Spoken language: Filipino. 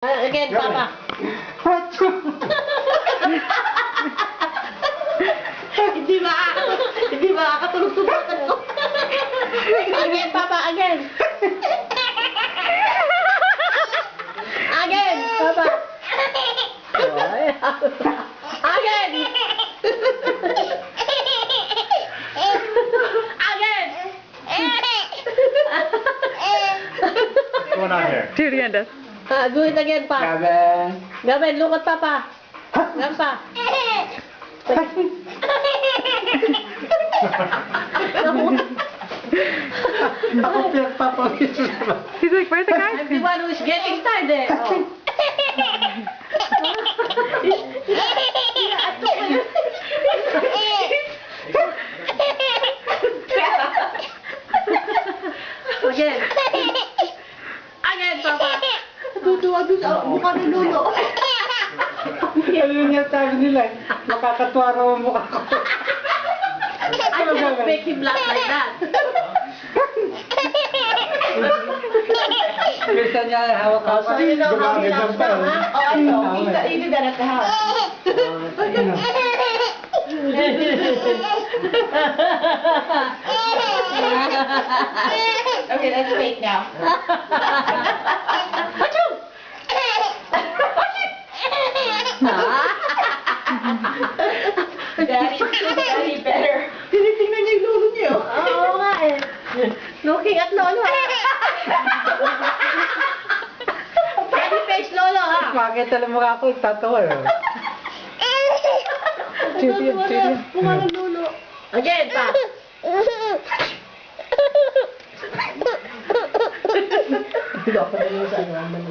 Again, Papa. Hindi makakatulog-tulugan ko. Again, Papa, again. Again, Papa. Again. Again. What's going on here? Do it again, Dad. Do it again, Pa. Gaben. Gaben, look at Papa. Gampa. Ako pinagpapawis. He's like, where's the I'm guy? the one who's getting started. Oh. Again. Again, Papa. Duduwa doon sa mukha ni Lolo. Ayun yung sabi nila eh. Makakatuwa raw ang mukha ko. I cannot make him laugh like that. Bisa niya hawak Oh, so you know how he laughs now, huh? Oh, I know. He did that at the house. Okay, that's fake now. Daddy better. Tinitingnan niya yung lolo niyo. Oo nga eh. Looking at lolo. Daddy face lolo ha. Makita lang mukha ko, tatawa eh. Mukha ng lolo. Again, pa. Hindi ako na yung saan naman.